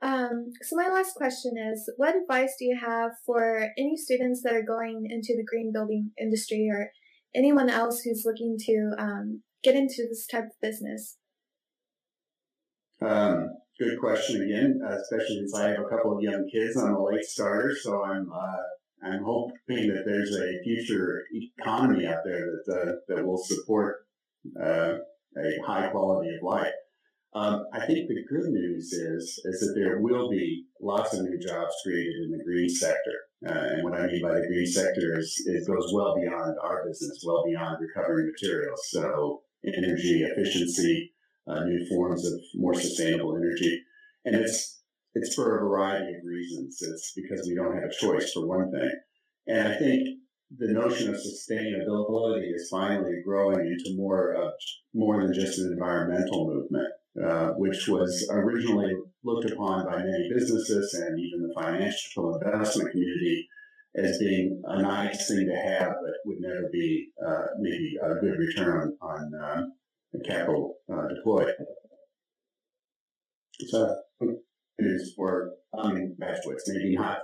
So my last question is, what advice do you have for any students that are going into the green building industry or anyone else who's looking to get into this type of business? Good question again, especially since I have a couple of young kids. I'm a late starter, so I'm hoping that there's a future economy out there that will support a high quality of life. I think the good news is that there will be lots of new jobs created in the green sector. And what I mean by the green sector is it goes well beyond our business, well beyond recovering materials. So energy efficiency, new forms of more sustainable energy. And it's for a variety of reasons. It's because we don't have a choice, for one thing. And I think the notion of sustainability is finally growing into more than just an environmental movement, which was originally looked upon by many businesses and even the financial investment community as being a nice thing to have, but would never be maybe a good return on the capital deployed. So it is for graduates, maybe not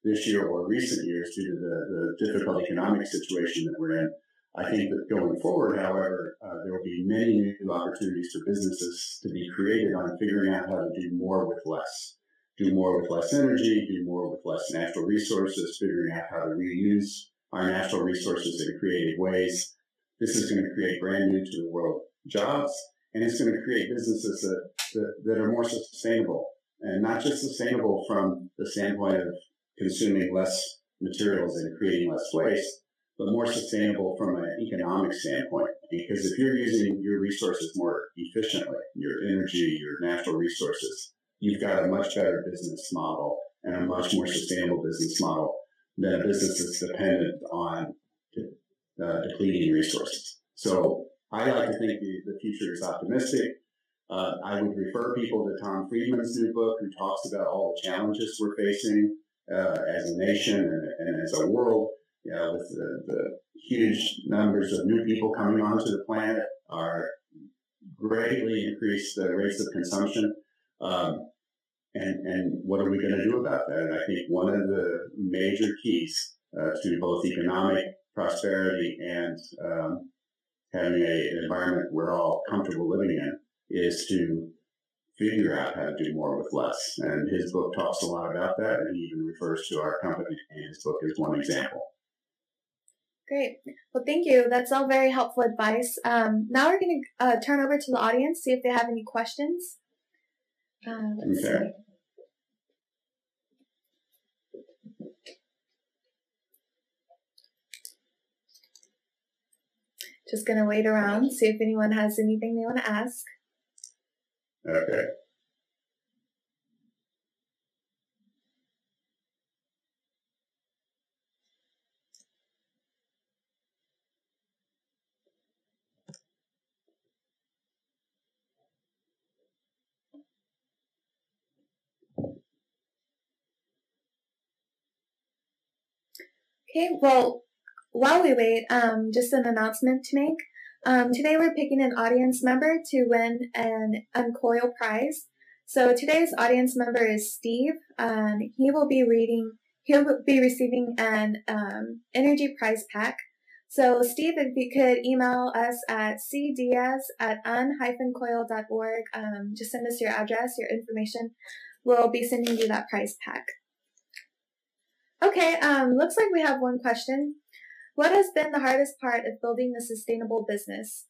this year or recent years due to the difficult economic situation that we're in. I think that going forward, however, there will be many new opportunities for businesses to be created on figuring out how to do more with less. Do more with less energy, do more with less natural resources, figuring out how to reuse our natural resources in creative ways. This is going to create brand new to the world jobs, and it's going to create businesses that are more sustainable, and not just sustainable from the standpoint of consuming less materials and creating less waste, but more sustainable from an economic standpoint. Because if you're using your resources more efficiently, your energy, your natural resources, you've got a much better business model and a much more sustainable business model than a business that's dependent on depleting resources. So I like to think the future is optimistic. I would refer people to Tom Friedman's new book, who talks about all the challenges we're facing as a nation and as a world. With the huge numbers of new people coming onto the planet, are greatly increased the rates of consumption. And what are we going to do about that? And I think one of the major keys to both economic prosperity and having an environment we're all comfortable living in is to figure out how to do more with less. And his book talks a lot about that, and he even refers to our company in his book as one example. Great. Well, thank you. That's all very helpful advice. Now we're going to turn over to the audience, see if they have any questions. Let's see. Just going to wait around, see if anyone has anything they want to ask. Okay. Okay, well, while we wait, just an announcement to make. Today we're picking an audience member to win an Uncoil prize. So today's audience member is Steve. He'll be receiving an energy prize pack. So Steve, if you could email us at cdiaz@un-coil.org, just send us your address, your information. We'll be sending you that prize pack. Okay, looks like we have one question. What has been the hardest part of building a sustainable business?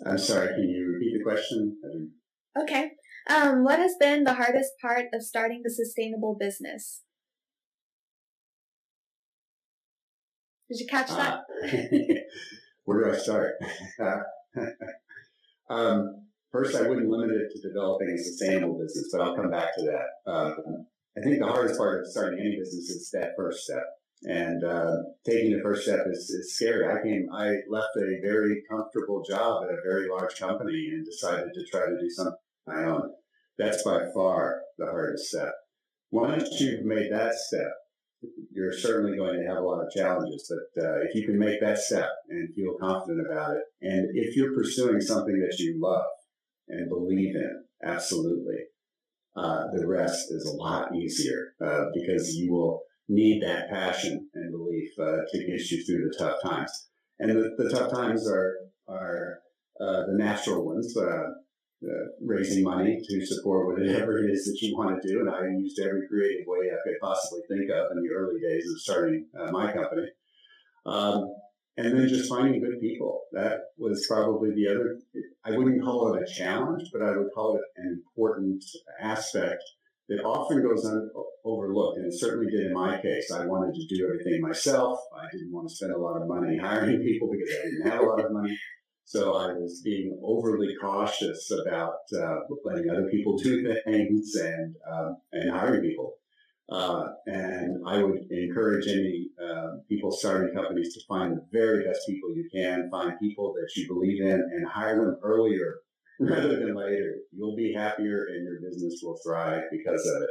I'm sorry, can you repeat the question? Okay. What has been the hardest part of starting the sustainable business? Did you catch that? Where do I start? First, I wouldn't limit it to developing a sustainable business, but I'll come back to that. I think the hardest part of starting any business is that first step. And taking the first step is scary. I left a very comfortable job at a very large company and decided to try to do something on my own. That's by far the hardest step. Once you've made that step, you're certainly going to have a lot of challenges. But if you can make that step and feel confident about it, and if you're pursuing something that you love and believe in, absolutely, the rest is a lot easier because you will need that passion and belief to get you through the tough times. And the tough times are the natural ones, raising money to support whatever it is that you want to do. And I used every creative way I could possibly think of in the early days of starting my company. And then just finding good people. That was probably the other, I wouldn't call it a challenge, but I would call it an important aspect that often goes overlooked. And it certainly did in my case. I wanted to do everything myself. I didn't want to spend a lot of money hiring people because I didn't have a lot of money. So I was being overly cautious about letting other people do things and hiring people. And I would encourage any people starting companies to find the very best people you can, find people that you believe in, and hire them earlier rather than later. You'll be happier and your business will thrive because of it.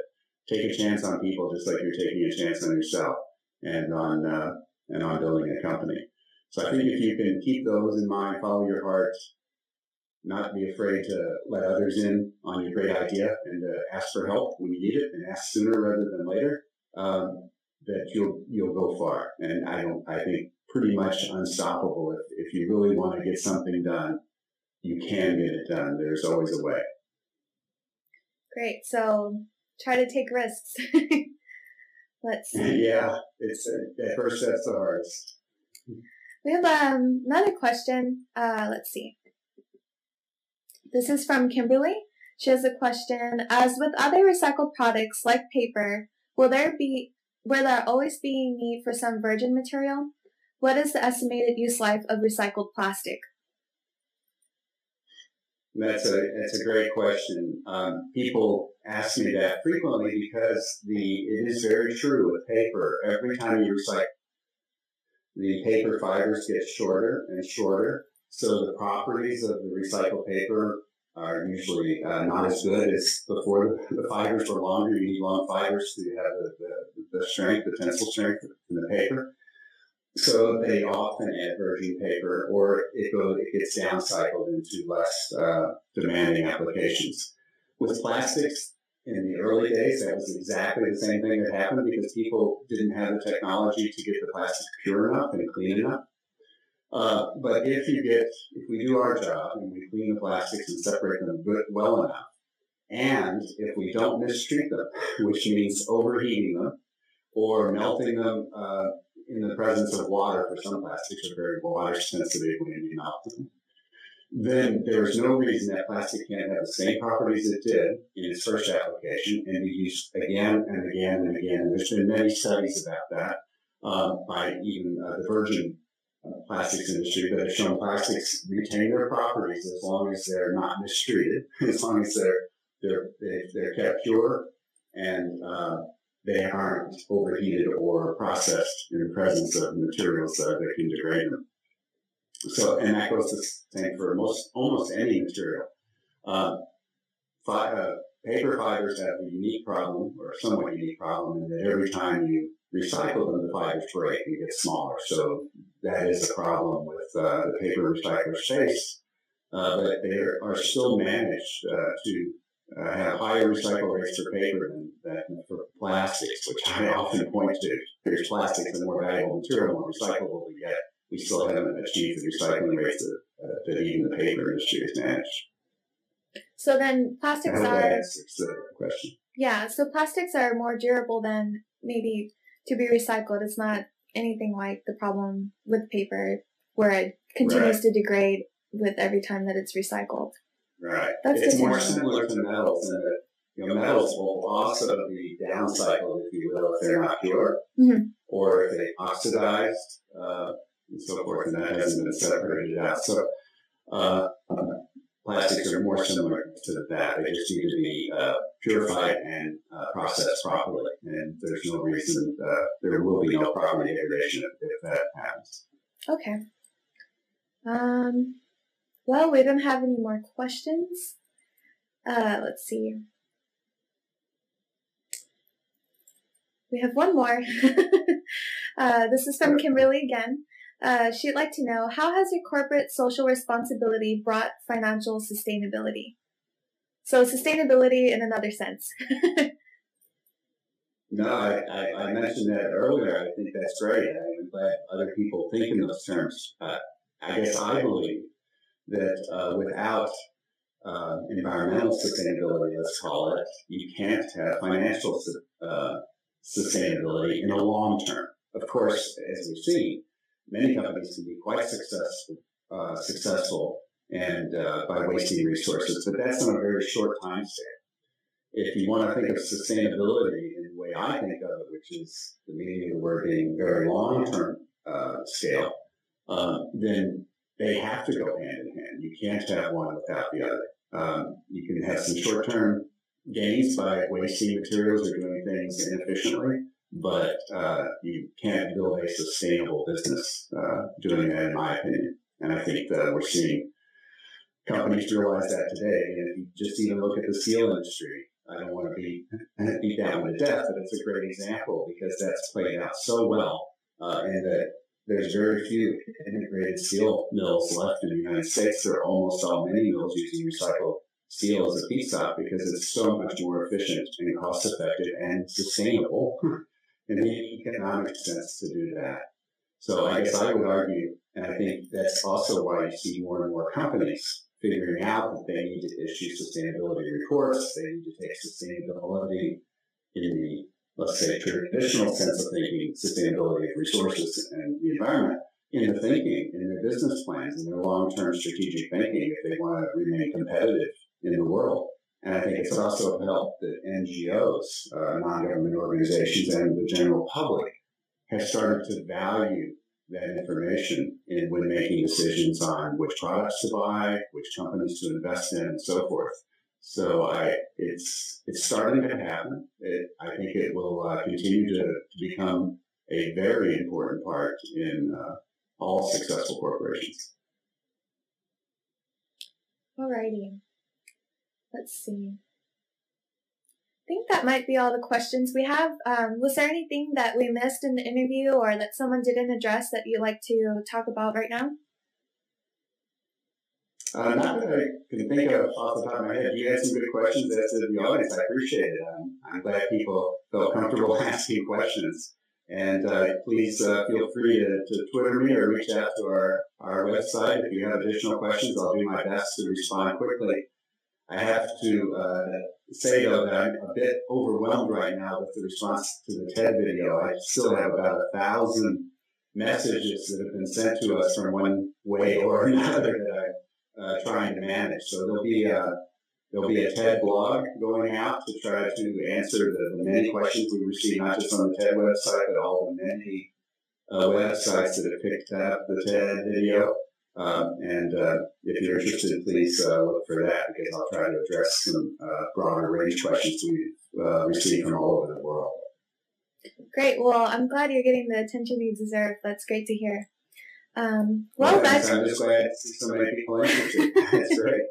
Take a chance on people just like you're taking a chance on yourself and on building a company. So I think if you can keep those in mind, follow your heart, not be afraid to let others in on your great idea and to ask for help when you need it and ask sooner rather than later, that you'll go far. And I think pretty much unstoppable. If you really want to get something done, you can get it done. There's always a way. Great. So try to take risks. Let's see. Yeah, at first that's the hardest. We have another question. Let's see. This is from Kimberly. She has a question. As with other recycled products like paper, will there always be need for some virgin material? What is the estimated use life of recycled plastic? That's a great question. People ask me that frequently because it is very true with paper. Every time you recycle, the paper fibers get shorter and shorter. So the properties of the recycled paper are usually not as good as before. The fibers were longer. You need long fibers to have the strength, the tensile strength in the paper. So they often add virgin paper, or it gets downcycled into less demanding applications. With plastics, in the early days, that was exactly the same thing that happened because people didn't have the technology to get the plastic pure enough and clean enough. But if we do our job and we clean the plastics and separate them well enough, and if we don't mistreat them, which means overheating them or melting them in the presence of water, for some plastics are very water sensitive when you melt them, then there is no reason that plastic can't have the same properties it did in its first application and be used again and again and again. There's been many studies about that by even the virgin plastics industry that have shown plastics retain their properties as long as they're not mistreated, as long as they're kept pure and they aren't overheated or processed in the presence of materials that can degrade them. So, and that goes the same for almost any material. Paper fibers have a unique problem, or a somewhat unique problem, in that every time you recycle them, the fibers break and get smaller. So that is a problem with the paper recyclers face, but they are still managed to have higher recycle rates for paper than for plastics, which I often point to. Because plastics are more valuable material, more recyclable, but yet we still haven't achieved the recycling rates that even the paper industry has managed. So then plastics answers the question. Yeah, so plastics are more durable than maybe to be recycled. It's not anything like the problem with paper where it continues to degrade with every time that it's recycled. Right. It's more similar to metals in that metals will also be downcycled, if you will, if they're not pure, or if they oxidize, and so forth, and that hasn't been separated out. So plastics are more similar to that. They just need to be purified and processed properly, and there's no reason there will be no property degradation if that happens. Okay. Well, we don't have any more questions. Let's see. We have one more. This is from Kimberly again. She'd like to know, how has your corporate social responsibility brought financial sustainability? So sustainability in another sense. No, I mentioned that earlier. I think that's great. I'm glad other people think in those terms. I guess I believe that without environmental sustainability, let's call it, you can't have financial sustainability in the long term. Of course, as we've seen, many companies can be quite successful and by wasting resources, but that's on a very short time scale. If you want to think of sustainability in the way I think of it, which is the meaning of the word being very long-term scale, then they have to go hand in hand. You can't have one without the other. You can have some short-term gains by wasting materials or doing things inefficiently, but you can't build a sustainable business doing that, in my opinion. And I think that we're seeing companies realize that today. And if you just even look at the steel industry, I don't want to beat that one to death, but it's a great example because that's played out so well, and that there's very few integrated steel mills left in the United States. There are almost all many mills using recycled steel as a feedstock because it's so much more efficient and cost-effective and sustainable in the economic sense to do that. So I guess I would argue, and I think that's also why you see more and more companies figuring out that they need to issue sustainability reports. They need to take sustainability in the, let's say, traditional sense of thinking, sustainability of resources and the environment, in the thinking, in their business plans, in their long-term strategic thinking if they want to remain competitive in the world. And I think it's also helped that NGOs, non-government organizations, and the general public have started to value that information when making decisions on which products to buy, which companies to invest in, and so forth. So it's starting to happen. I think it will continue to become a very important part in all successful corporations. Alrighty. Let's see. I think that might be all the questions we have. Was there anything that we missed in the interview or that someone didn't address that you'd like to talk about right now? Not that I can think of off the top of my head. You had some good questions as to the audience. I appreciate it. I'm glad people felt comfortable asking questions. And please feel free to Twitter me or reach out to our website. If you have additional questions, I'll do my best to respond quickly. I have to say, though, that I'm a bit overwhelmed right now with the response to the TED video. I still have about 1,000 messages that have been sent to us from one way or another that I'm trying to manage. So there'll be a TED blog going out to try to answer the many questions we receive, not just on the TED website, but all the many websites that have picked up the TED video. And if you're interested, please look for that because I'll try to address some broader range questions we've received from all over the world. Great. Well, I'm glad you're getting the attention you deserve. That's great to hear. I'm just glad to see so many people interested. That's great.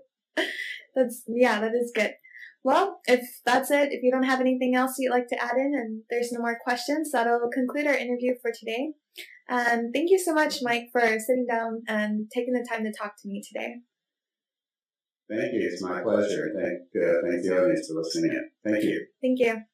That is good. Well, if that's it, if you don't have anything else you'd like to add in and there's no more questions, that'll conclude our interview for today. And thank you so much, Mike, for sitting down and taking the time to talk to me today. Thank you. It's my pleasure. Thank the audience for listening in. Thank you. Thank you.